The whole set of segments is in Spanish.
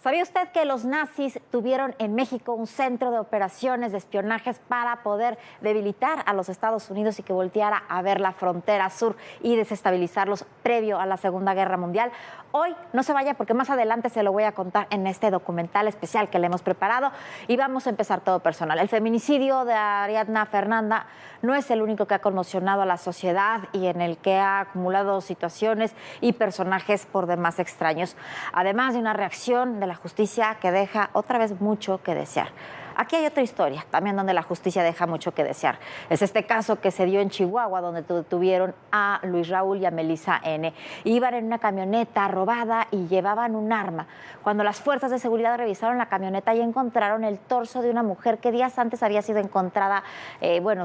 ¿Sabía usted que los nazis tuvieron en México un centro de operaciones de espionajes para poder debilitar a los Estados Unidos y que volteara a ver la frontera sur y desestabilizarlos previo a la Segunda Guerra Mundial? Hoy no se vaya porque más adelante se lo voy a contar en este documental especial que le hemos preparado y vamos a empezar todo personal. El feminicidio de Ariadna Fernanda no es el único que ha conmocionado a la sociedad y en el que ha acumulado situaciones y personajes por demás extraños, además de una reacción de la justicia que deja otra vez mucho que desear. Aquí hay otra historia, también donde la justicia deja mucho que desear. Es este caso que se dio en Chihuahua, donde detuvieron a Luis Raúl y a Melissa N. Iban en una camioneta robada y llevaban un arma. Cuando las fuerzas de seguridad revisaron la camioneta y encontraron el torso de una mujer que días antes había sido encontrada,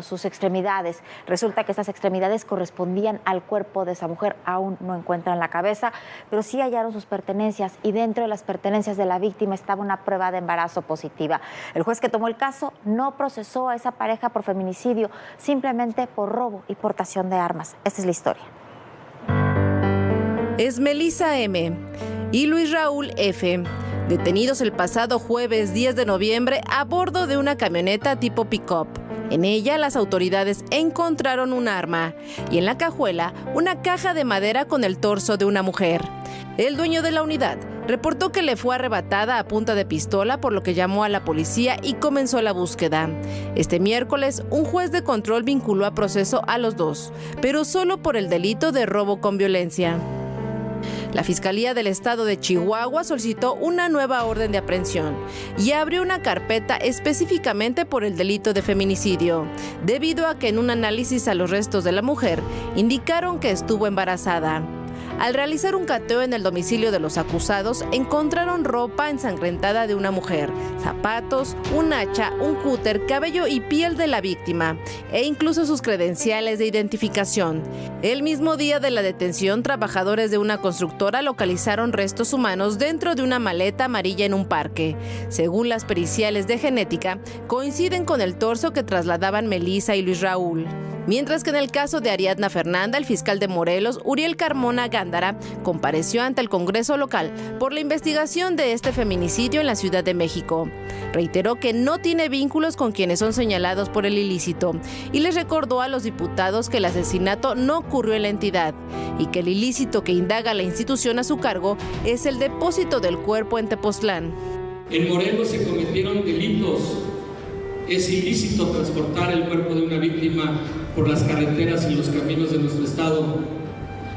sus extremidades. Resulta que esas extremidades correspondían al cuerpo de esa mujer. Aún no encuentran la cabeza, pero sí hallaron sus pertenencias y dentro de las pertenencias de la víctima estaba una prueba de embarazo positiva. El juez que tomó el caso no procesó a esa pareja por feminicidio, simplemente por robo y portación de armas. Esta es la historia. Es Melissa M. y Luis Raúl F., detenidos el pasado jueves 10 de noviembre a bordo de una camioneta tipo pick-up. En ella, las autoridades encontraron un arma y en la cajuela una caja de madera con el torso de una mujer. El dueño de la unidad reportó que le fue arrebatada a punta de pistola, por lo que llamó a la policía y comenzó la búsqueda. Este miércoles, un juez de control vinculó a proceso a los dos, pero solo por el delito de robo con violencia. La Fiscalía del Estado de Chihuahua solicitó una nueva orden de aprehensión y abrió una carpeta específicamente por el delito de feminicidio, debido a que en un análisis a los restos de la mujer indicaron que estuvo embarazada. Al realizar un cateo en el domicilio de los acusados, encontraron ropa ensangrentada de una mujer, zapatos, un hacha, un cúter, cabello y piel de la víctima, e incluso sus credenciales de identificación. El mismo día de la detención, trabajadores de una constructora localizaron restos humanos dentro de una maleta amarilla en un parque. Según las periciales de genética, coinciden con el torso que trasladaban Melissa y Luis Raúl. Mientras que en el caso de Ariadna Fernanda, el fiscal de Morelos, Uriel Carmona Gándara, compareció ante el Congreso local por la investigación de este feminicidio en la Ciudad de México. Reiteró que no tiene vínculos con quienes son señalados por el ilícito y les recordó a los diputados que el asesinato no ocurrió en la entidad y que el ilícito que indaga la institución a su cargo es el depósito del cuerpo en Tepoztlán. En Morelos se cometieron delitos. Es ilícito transportar el cuerpo de una víctima por las carreteras y los caminos de nuestro estado.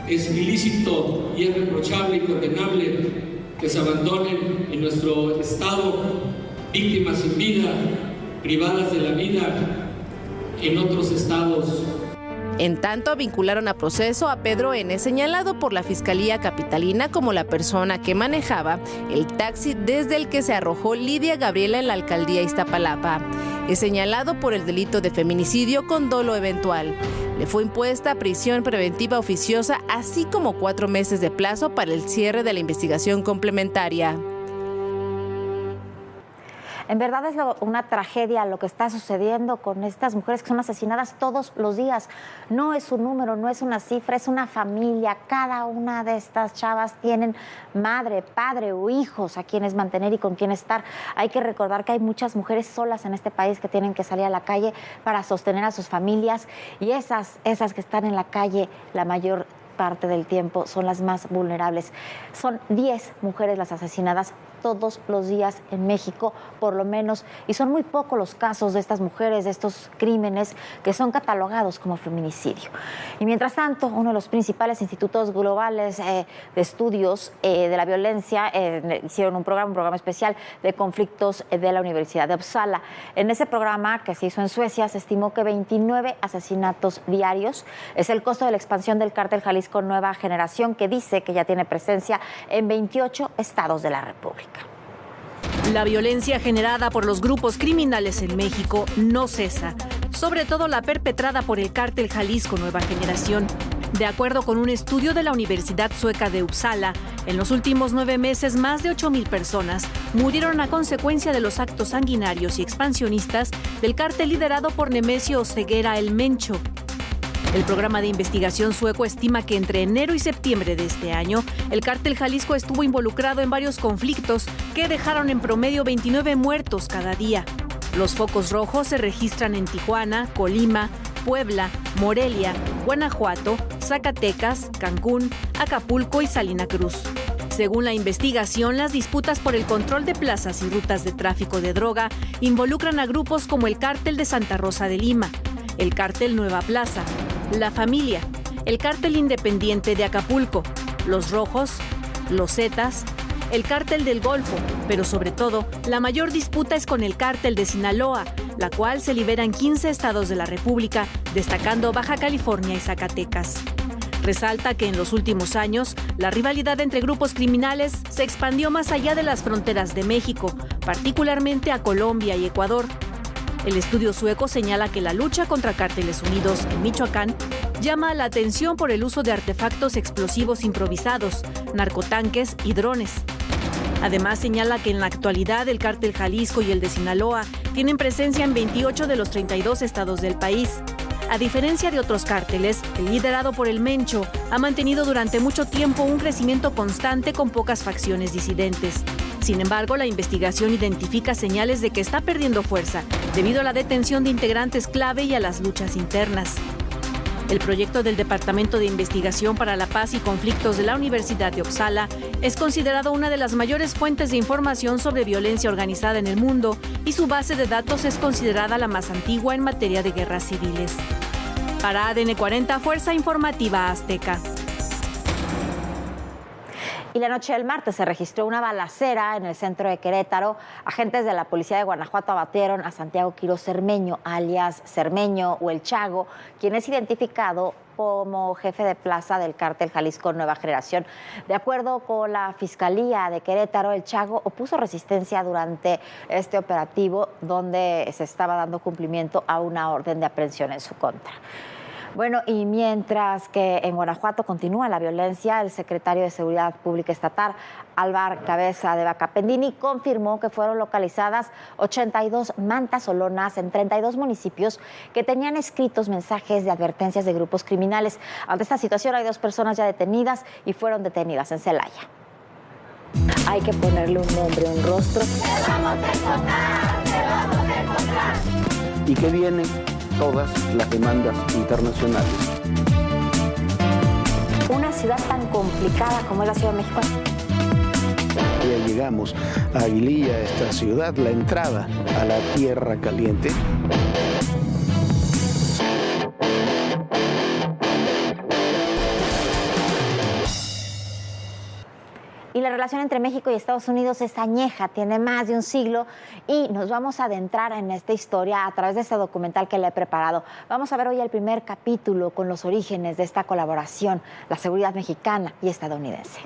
Es ilícito y es reprochable y condenable que se abandonen en nuestro estado víctimas sin vida, privadas de la vida en otros estados. En tanto, vincularon a proceso a Pedro N., señalado por la Fiscalía Capitalina como la persona que manejaba el taxi desde el que se arrojó Lidia Gabriela en la alcaldía Iztapalapa. Es señalado por el delito de feminicidio con dolo eventual. Le fue impuesta prisión preventiva oficiosa, así como 4 meses de plazo para el cierre de la investigación complementaria. En verdad es una tragedia lo que está sucediendo con estas mujeres que son asesinadas todos los días. No es un número, no es una cifra, es una familia. Cada una de estas chavas tienen madre, padre o hijos a quienes mantener y con quien estar. Hay que recordar que hay muchas mujeres solas en este país que tienen que salir a la calle para sostener a sus familias y esas que están en la calle la mayor parte del tiempo son las más vulnerables. Son 10 mujeres las asesinadas todos los días en México, por lo menos, y son muy pocos los casos de estas mujeres, de estos crímenes que son catalogados como feminicidio. Y mientras tanto, uno de los principales institutos globales de estudios de la violencia hicieron un programa especial de conflictos de la Universidad de Uppsala. En ese programa que se hizo en Suecia se estimó que 29 asesinatos diarios es el costo de la expansión del cártel Jalisco Nueva Generación, que dice que ya tiene presencia en 28 estados de la República. La violencia generada por los grupos criminales en México no cesa, sobre todo la perpetrada por el cártel Jalisco Nueva Generación. De acuerdo con un estudio de la Universidad Sueca de Uppsala, en los últimos 9 meses más de 8,000 personas murieron a consecuencia de los actos sanguinarios y expansionistas del cártel liderado por Nemesio Oseguera el Mencho. El programa de investigación sueco estima que entre enero y septiembre de este año, el cártel Jalisco estuvo involucrado en varios conflictos que dejaron en promedio 29 muertos cada día. Los focos rojos se registran en Tijuana, Colima, Puebla, Morelia, Guanajuato, Zacatecas, Cancún, Acapulco y Salina Cruz. Según la investigación, las disputas por el control de plazas y rutas de tráfico de droga involucran a grupos como el Cártel de Santa Rosa de Lima, el Cártel Nueva Plaza, La Familia, el Cártel Independiente de Acapulco, Los Rojos, Los Zetas, el Cártel del Golfo, pero sobre todo, la mayor disputa es con el Cártel de Sinaloa, la cual se libera en 15 estados de la República, destacando Baja California y Zacatecas. Resalta que en los últimos años, la rivalidad entre grupos criminales se expandió más allá de las fronteras de México, particularmente a Colombia y Ecuador. El estudio sueco señala que la lucha contra cárteles unidos en Michoacán llama la atención por el uso de artefactos explosivos improvisados, narcotanques y drones. Además, señala que en la actualidad el cártel Jalisco y el de Sinaloa tienen presencia en 28 de los 32 estados del país. A diferencia de otros cárteles, el liderado por el Mencho ha mantenido durante mucho tiempo un crecimiento constante con pocas facciones disidentes. Sin embargo, la investigación identifica señales de que está perdiendo fuerza debido a la detención de integrantes clave y a las luchas internas. El proyecto del Departamento de Investigación para la Paz y Conflictos de la Universidad de Uppsala es considerado una de las mayores fuentes de información sobre violencia organizada en el mundo y su base de datos es considerada la más antigua en materia de guerras civiles. Para ADN 40, Fuerza Informativa Azteca. Y la noche del martes se registró una balacera en el centro de Querétaro. Agentes de la policía de Guanajuato abatieron a Santiago Quiroz Cermeño, alias Cermeño o El Chago, quien es identificado como jefe de plaza del cártel Jalisco Nueva Generación. De acuerdo con la Fiscalía de Querétaro, El Chago opuso resistencia durante este operativo donde se estaba dando cumplimiento a una orden de aprehensión en su contra. Bueno, y mientras que en Guanajuato continúa la violencia, el secretario de Seguridad Pública Estatal, Álvaro Cabeza de Vaca Pendini, confirmó que fueron localizadas 82 mantas solonas en 32 municipios que tenían escritos mensajes de advertencias de grupos criminales. Ante esta situación hay 2 personas ya detenidas y fueron detenidas en Celaya. Hay que ponerle un nombre, un rostro. ¡Te vamos a encontrar! ¡Te vamos a encontrar! ¿Y qué vienen? Todas las demandas internacionales. Una ciudad tan complicada como es la Ciudad de México. Ya llegamos a Aguililla, esta ciudad, la entrada a la Tierra Caliente. Y la relación entre México y Estados Unidos es añeja, tiene más de un siglo y nos vamos a adentrar en esta historia a través de este documental que le he preparado. Vamos a ver hoy el primer capítulo con los orígenes de esta colaboración, la seguridad mexicana y estadounidense.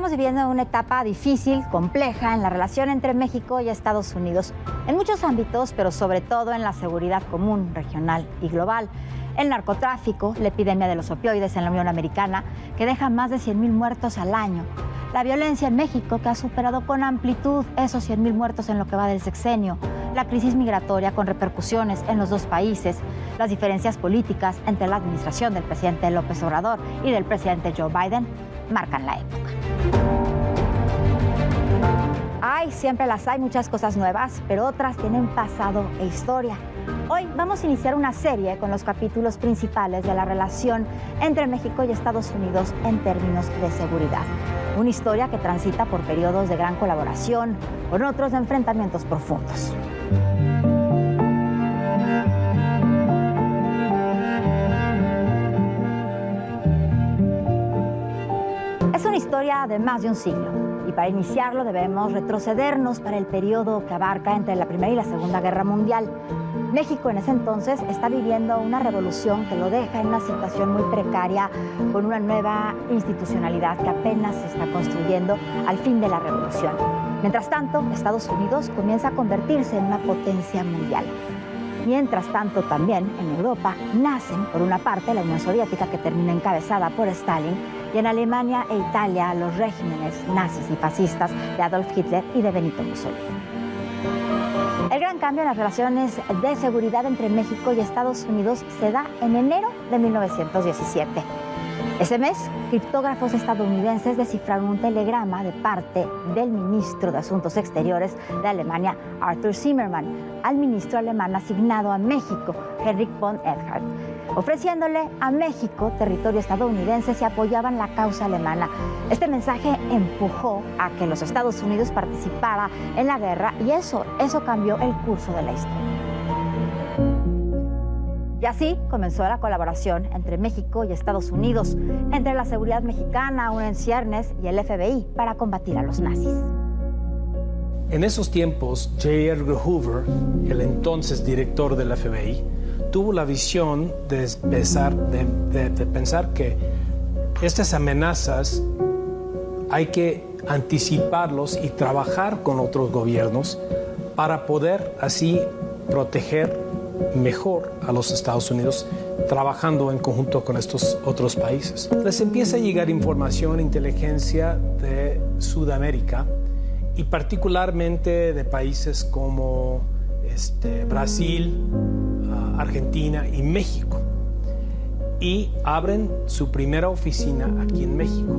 Viviendo una etapa difícil, compleja en la relación entre México y Estados Unidos, en muchos ámbitos, pero sobre todo en la seguridad común, regional y global. El narcotráfico, la epidemia de los opioides en la Unión Americana, que deja más de 100,000 muertos al año. La violencia en México, que ha superado con amplitud esos 100,000 muertos en lo que va del sexenio. La crisis migratoria con repercusiones en los 2 países. Las diferencias políticas entre la administración del presidente López Obrador y del presidente Joe Biden marcan la época. Siempre las hay, muchas cosas nuevas, pero otras tienen pasado e historia. Hoy vamos a iniciar una serie con los capítulos principales de la relación entre México y Estados Unidos en términos de seguridad. Una historia que transita por periodos de gran colaboración, con otros de enfrentamientos profundos. historia de más de un siglo. Y para iniciarlo debemos retrocedernos para el periodo que abarca entre la Primera y la Segunda Guerra Mundial. México en ese entonces está viviendo una revolución que lo deja en una situación muy precaria, con una nueva institucionalidad que apenas se está construyendo al fin de la revolución. Mientras tanto, Estados Unidos comienza a convertirse en una potencia mundial. Mientras tanto, también en Europa nacen, por una parte, la Unión Soviética, que termina encabezada por Stalin, y en Alemania e Italia los regímenes nazis y fascistas de Adolf Hitler y de Benito Mussolini. El gran cambio en las relaciones de seguridad entre México y Estados Unidos se da en enero de 1917. Ese mes, criptógrafos estadounidenses descifraron un telegrama de parte del ministro de Asuntos Exteriores de Alemania, Arthur Zimmermann, al ministro alemán asignado a México, Heinrich von Ehrhardt, ofreciéndole a México territorio estadounidense si apoyaban la causa alemana. Este mensaje empujó a que los Estados Unidos participara en la guerra y eso cambió el curso de la historia. Y así comenzó la colaboración entre México y Estados Unidos, entre la seguridad mexicana, aún en ciernes, y el FBI para combatir a los nazis. En esos tiempos, J. Edgar Hoover, el entonces director del FBI, tuvo la visión de pensar que estas amenazas hay que anticiparlos y trabajar con otros gobiernos para poder así proteger mejor a los Estados Unidos, trabajando en conjunto con estos otros países. Les empieza a llegar información, inteligencia de Sudamérica y particularmente de países como Brasil, Argentina y México. Y abren su primera oficina aquí en México.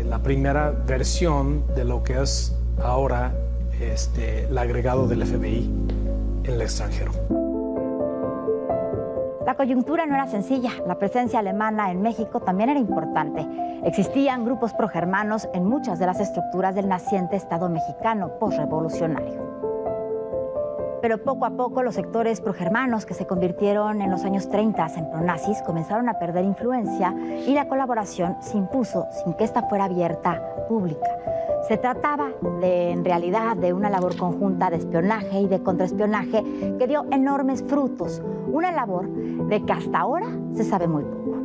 La primera versión de lo que es ahora el agregado del FBI en el extranjero. La coyuntura no era sencilla. La presencia alemana en México también era importante. Existían grupos progermanos en muchas de las estructuras del naciente Estado mexicano posrevolucionario. Pero poco a poco los sectores progermanos, que se convirtieron en los años 30 en pronazis, comenzaron a perder influencia y la colaboración se impuso sin que esta fuera abierta, pública. Se trataba en realidad de una labor conjunta de espionaje y de contraespionaje que dio enormes frutos, una labor de que hasta ahora se sabe muy poco.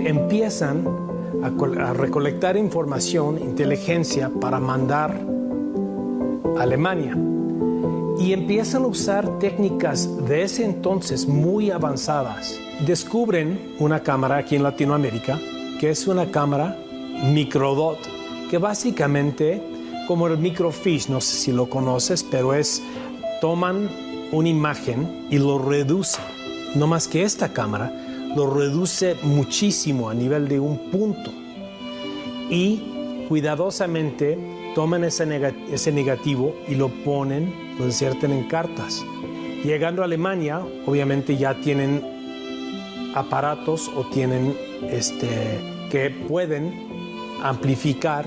Empiezan a recolectar información, inteligencia para mandar a Alemania y empiezan a usar técnicas de ese entonces muy avanzadas. Descubren una cámara aquí en Latinoamérica que es una cámara microdot, que básicamente, como el microfiche, no sé si lo conoces, pero toman una imagen y lo reducen. No más que esta cámara lo reduce muchísimo a nivel de un punto. Y cuidadosamente toman ese negativo y lo insertan en cartas. Llegando a Alemania, obviamente ya tienen aparatos o tienen que pueden amplificar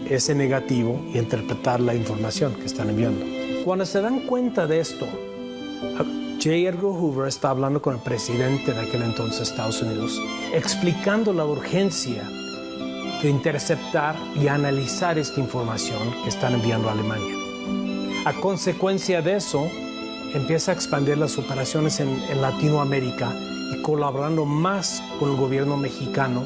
ese negativo y interpretar la información que están enviando. Cuando se dan cuenta de esto, J. Edgar Hoover está hablando con el presidente de aquel entonces de Estados Unidos, explicando la urgencia de interceptar y analizar esta información que están enviando a Alemania. A consecuencia de eso, empieza a expandir las operaciones en Latinoamérica y colaborando más con el gobierno mexicano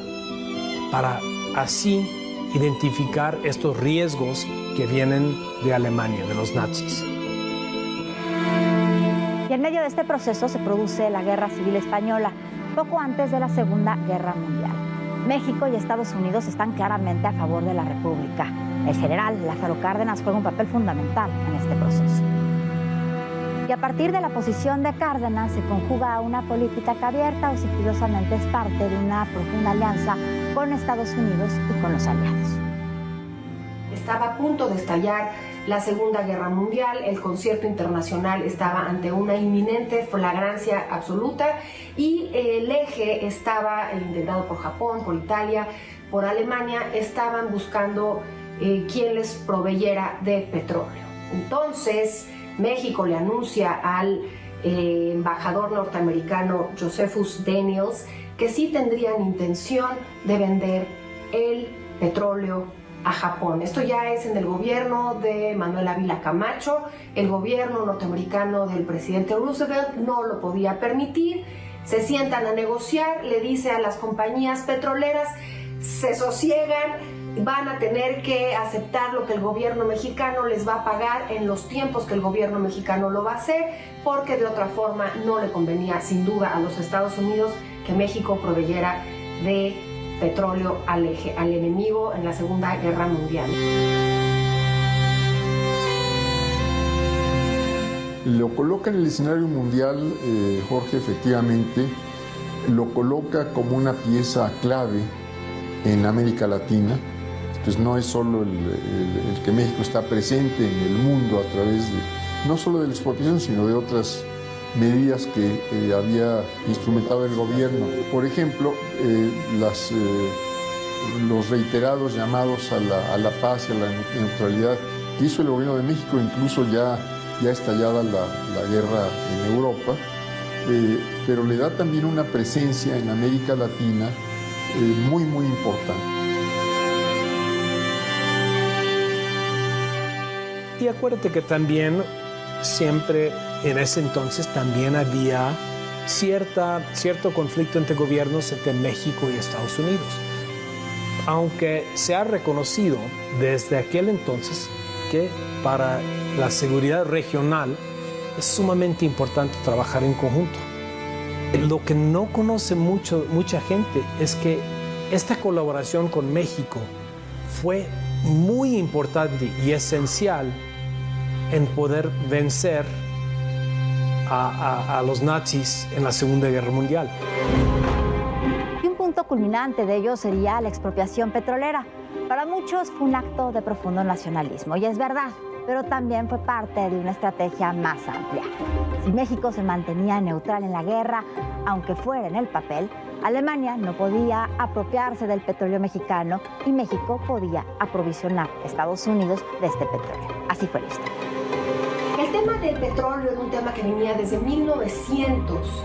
para así identificar estos riesgos que vienen de Alemania, de los nazis. Y en medio de este proceso se produce la Guerra Civil Española, poco antes de la Segunda Guerra Mundial. México y Estados Unidos están claramente a favor de la República. El general Lázaro Cárdenas juega un papel fundamental en este proceso. Y a partir de la posición de Cárdenas se conjuga una política que abierta o sigilosamente es parte de una profunda alianza con Estados Unidos y con los aliados. Estaba a punto de estallar la Segunda Guerra Mundial, el concierto internacional estaba ante una inminente flagrancia absoluta y el eje estaba integrado por Japón, por Italia, por Alemania, estaban buscando quién les proveyera de petróleo. Entonces, México le anuncia al embajador norteamericano Josephus Daniels que sí tendrían intención de vender el petróleo a Japón. Esto ya es en el gobierno de Manuel Ávila Camacho. El gobierno norteamericano del presidente Roosevelt no lo podía permitir. Se sientan a negociar, le dice a las compañías petroleras, se sosiegan, van a tener que aceptar lo que el gobierno mexicano les va a pagar en los tiempos que el gobierno mexicano lo va a hacer, porque de otra forma no le convenía sin duda a los Estados Unidos que México proveyera de petróleo al enemigo en la Segunda Guerra Mundial. Lo coloca en el escenario mundial, Jorge, efectivamente, lo coloca como una pieza clave en América Latina. Entonces no es solo el que México está presente en el mundo a través de, no solo de la expropiación, sino de otras medidas que había instrumentado el gobierno. Por ejemplo, los reiterados llamados a la paz y a la neutralidad que hizo el gobierno de México, incluso ya estallada la guerra en Europa, pero le da también una presencia en América Latina muy, muy importante. Y acuérdate que también siempre en ese entonces también había cierto conflicto entre gobiernos entre México y Estados Unidos. Aunque se ha reconocido desde aquel entonces que para la seguridad regional es sumamente importante trabajar en conjunto. Lo que no conoce mucha gente es que esta colaboración con México fue muy importante y esencial en poder vencer a los nazis en la Segunda Guerra Mundial. Y un punto culminante de ello sería la expropiación petrolera. Para muchos fue un acto de profundo nacionalismo, y es verdad, pero también fue parte de una estrategia más amplia. Si México se mantenía neutral en la guerra, aunque fuera en el papel, Alemania no podía apropiarse del petróleo mexicano y México podía aprovisionar a Estados Unidos de este petróleo. Así fue la historia. El tema del petróleo era un tema que venía desde 1900,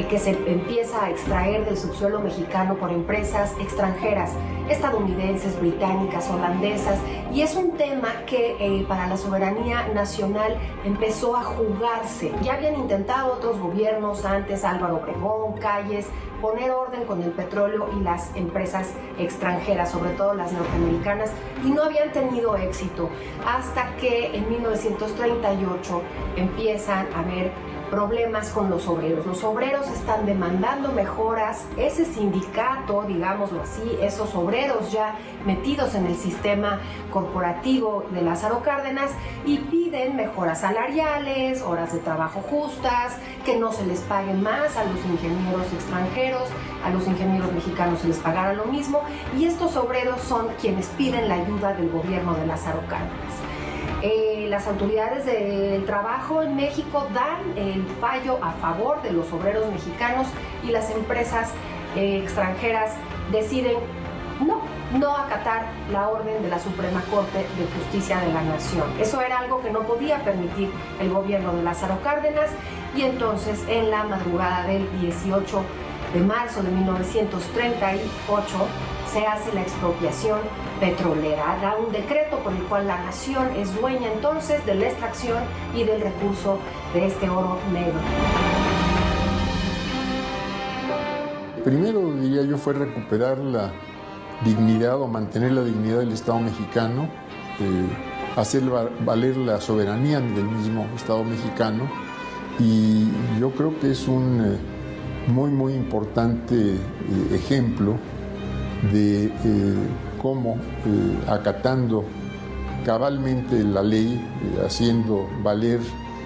que se empieza a extraer del subsuelo mexicano por empresas extranjeras, estadounidenses, británicas, holandesas, y es un tema que para la soberanía nacional empezó a jugarse. Ya habían intentado otros gobiernos antes, Álvaro Obregón, Calles, poner orden con el petróleo y las empresas extranjeras, sobre todo las norteamericanas, y no habían tenido éxito, hasta que en 1938 empiezan a haber problemas con los obreros. Los obreros están demandando mejoras. Ese sindicato, digámoslo así, esos obreros ya metidos en el sistema corporativo de Lázaro Cárdenas, y piden mejoras salariales, horas de trabajo justas, que no se les pague más a los ingenieros extranjeros, a los ingenieros mexicanos se les pagara lo mismo, y estos obreros son quienes piden la ayuda del gobierno de Lázaro Cárdenas. Las autoridades del trabajo en México dan el fallo a favor de los obreros mexicanos, y las empresas extranjeras deciden no acatar la orden de la Suprema Corte de Justicia de la Nación. Eso era algo que no podía permitir el gobierno de Lázaro Cárdenas, y entonces en la madrugada del 18 de marzo de 1938 se hace la expropiación petrolera. Da un decreto por el cual la nación es dueña entonces de la extracción y del recurso de este oro negro. Primero, diría yo, fue recuperar la dignidad o mantener la dignidad del Estado mexicano, hacer valer la soberanía del mismo Estado mexicano, y yo creo que es un muy, muy importante ejemplo de cómo acatando cabalmente la ley, haciendo valer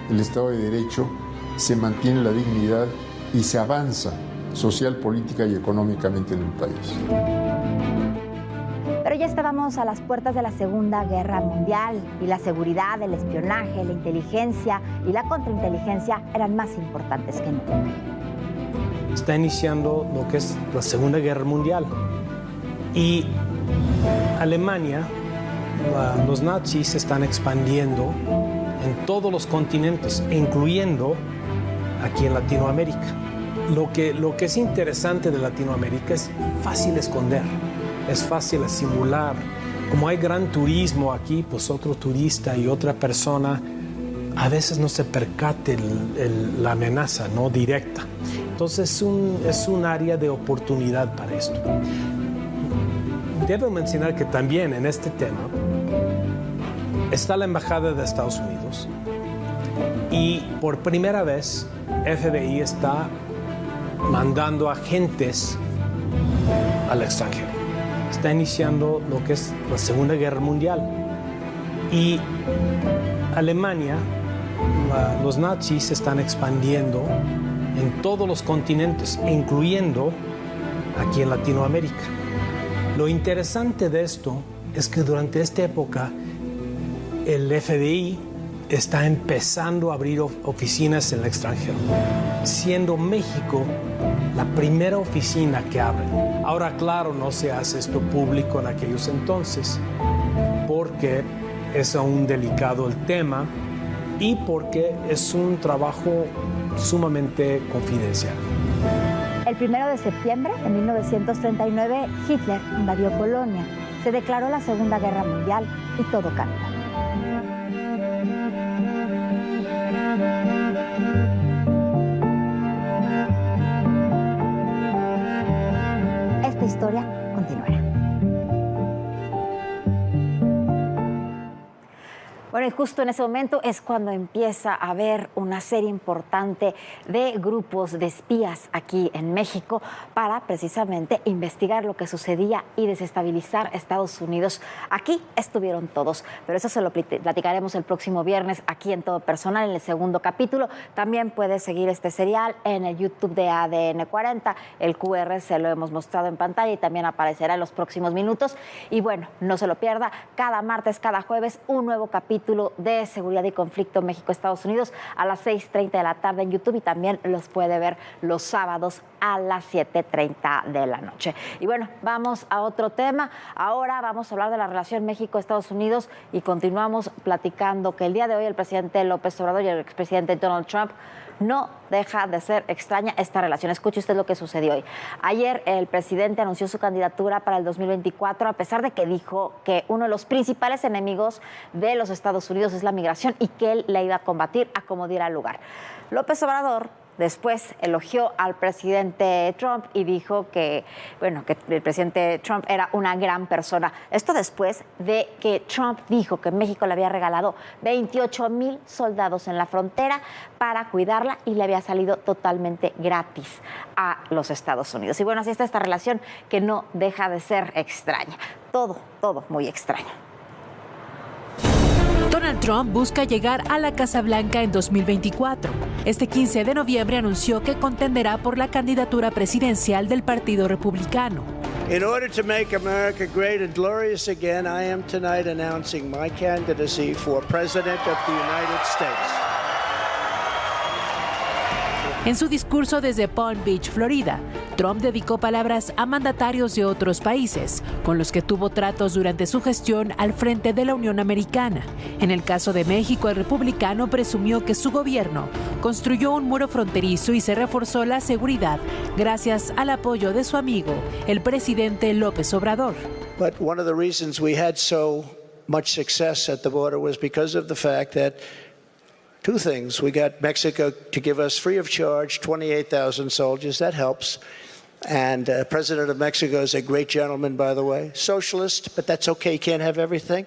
el Estado de Derecho, se mantiene la dignidad y se avanza social, política y económicamente en el país. Pero ya estábamos a las puertas de la Segunda Guerra Mundial, y la seguridad, el espionaje, la inteligencia y la contrainteligencia eran más importantes que nunca. Está iniciando lo que es la Segunda Guerra Mundial, y Alemania, los nazis se están expandiendo en todos los continentes, incluyendo aquí en Latinoamérica. Lo que es interesante de Latinoamérica es fácil esconder. es fácil simular. Como hay gran turismo aquí, pues otro turista y otra persona a veces no se percate la amenaza no directa. Entonces es un área de oportunidad para esto. Debo mencionar que también en este tema está la Embajada de Estados Unidos y por primera vez FBI está mandando agentes al extranjero. Está iniciando lo que es la Segunda Guerra Mundial y Alemania, los nazis se están expandiendo en todos los continentes, incluyendo aquí en Latinoamérica. Lo interesante de esto es que durante esta época el FBI está empezando a abrir oficinas en el extranjero, siendo México la primera oficina que abre. Ahora, claro, no se hace esto público en aquellos entonces, porque es aún delicado el tema y porque es un trabajo sumamente confidencial. El 1 de septiembre de 1939, Hitler invadió Polonia. Se declaró la Segunda Guerra Mundial y todo cambia. Esta historia continuará. Bueno, y justo en ese momento es cuando empieza a haber una serie importante de grupos de espías aquí en México para precisamente investigar lo que sucedía y desestabilizar Estados Unidos. Aquí estuvieron todos, pero eso se lo platicaremos el próximo viernes aquí en Todo Personal, en el segundo capítulo. También puedes seguir este serial en el YouTube de ADN 40. El QR se lo hemos mostrado en pantalla y también aparecerá en los próximos minutos. Y bueno, no se lo pierda, cada martes, cada jueves, un nuevo capítulo de Seguridad y Conflicto México-Estados Unidos a las 6:30 de la tarde en YouTube y también los puede ver los sábados a las 7:30 de la noche. Y bueno, vamos a otro tema. Ahora vamos a hablar de la relación México-Estados Unidos y continuamos platicando que el día de hoy el presidente López Obrador y el expresidente Donald Trump no deja de ser extraña esta relación. Escuche usted lo que sucedió hoy. Ayer el presidente anunció su candidatura para el 2024, a pesar de que dijo que uno de los principales enemigos de los Estados Unidos es la migración y que él la iba a combatir a como diera lugar. López Obrador después elogió al presidente Trump y dijo que, bueno, que el presidente Trump era una gran persona. Esto después de que Trump dijo que México le había regalado 28,000 soldados en la frontera para cuidarla y le había salido totalmente gratis a los Estados Unidos. Y bueno, así está esta relación que no deja de ser extraña. Todo muy extraño. Donald Trump busca llegar a la Casa Blanca en 2024. Este 15 de noviembre anunció que contenderá por la candidatura presidencial del Partido Republicano. In order to make America great and glorious again, I am tonight announcing my candidacy for President of the United States. En su discurso desde Palm Beach, Florida, Trump dedicó palabras a mandatarios de otros países, con los que tuvo tratos durante su gestión al frente de la Unión Americana. En el caso de México, el republicano presumió que su gobierno construyó un muro fronterizo y se reforzó la seguridad gracias al apoyo de su amigo, el presidente López Obrador. But one of the reasons we had so much success at the border was because of the fact that two things. We got Mexico to give us free of charge 28,000 soldiers. That helps. And President of Mexico is a great gentleman, by the way. Socialist, but that's okay. He can't have everything.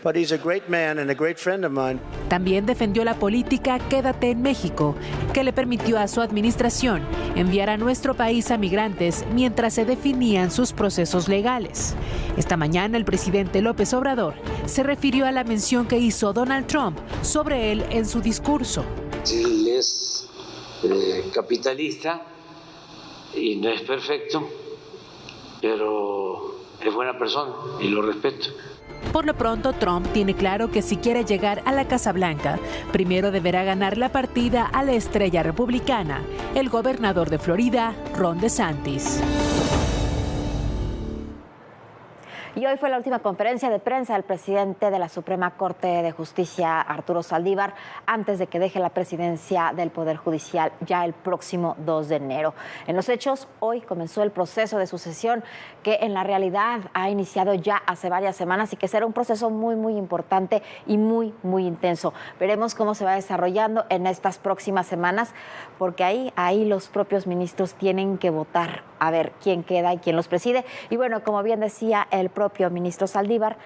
But he's a great man and a great friend of mine. También defendió la política Quédate en México, que le permitió a su administración enviar a nuestro país a migrantes mientras se definían sus procesos legales. Esta mañana el presidente López Obrador se refirió a la mención que hizo Donald Trump sobre él en su discurso. Él es capitalista y no es perfecto, pero es buena persona y lo respeto. Por lo pronto, Trump tiene claro que si quiere llegar a la Casa Blanca, primero deberá ganar la partida a la estrella republicana, el gobernador de Florida, Ron DeSantis. Y hoy fue la última conferencia de prensa del presidente de la Suprema Corte de Justicia, Arturo Saldívar, antes de que deje la presidencia del Poder Judicial ya el próximo 2 de enero. En los hechos, hoy comenzó el proceso de sucesión que en la realidad ha iniciado ya hace varias semanas y que será un proceso muy, muy importante y muy, muy intenso. Veremos cómo se va desarrollando en estas próximas semanas, porque ahí los propios ministros tienen que votar a ver quién queda y quién los preside. Y bueno, como bien decía el propio ministro Saldívar,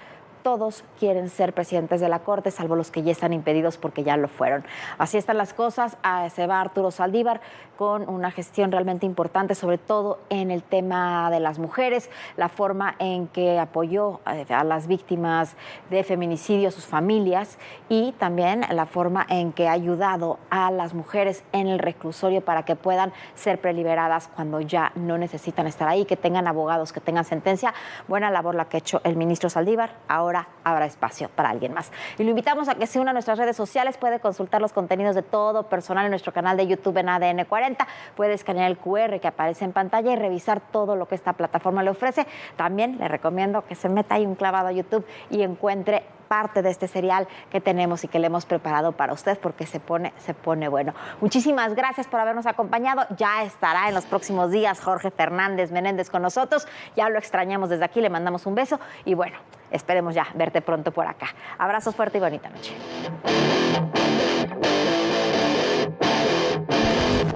todos quieren ser presidentes de la Corte, salvo los que ya están impedidos porque ya lo fueron. Así están las cosas. Se va Arturo Saldívar con una gestión realmente importante, sobre todo en el tema de las mujeres, la forma en que apoyó a las víctimas de feminicidio, a sus familias, y también la forma en que ha ayudado a las mujeres en el reclusorio para que puedan ser preliberadas cuando ya no necesitan estar ahí, que tengan abogados, que tengan sentencia. Buena labor la que ha hecho el ministro Saldívar. Ahora habrá espacio para alguien más. Y lo invitamos a que se una a nuestras redes sociales. Puede consultar los contenidos de todo personal en nuestro canal de YouTube en ADN 40. Puede escanear el QR que aparece en pantalla y revisar todo lo que esta plataforma le ofrece. También le recomiendo que se meta ahí un clavado a YouTube y encuentre parte de este serial que tenemos y que le hemos preparado para usted, porque se pone bueno. Muchísimas gracias por habernos acompañado. Ya estará en los próximos días Jorge Fernández Menéndez con nosotros. Ya lo extrañamos desde aquí, le mandamos un beso y bueno, esperemos ya verte pronto por acá. Abrazos fuerte y bonita noche.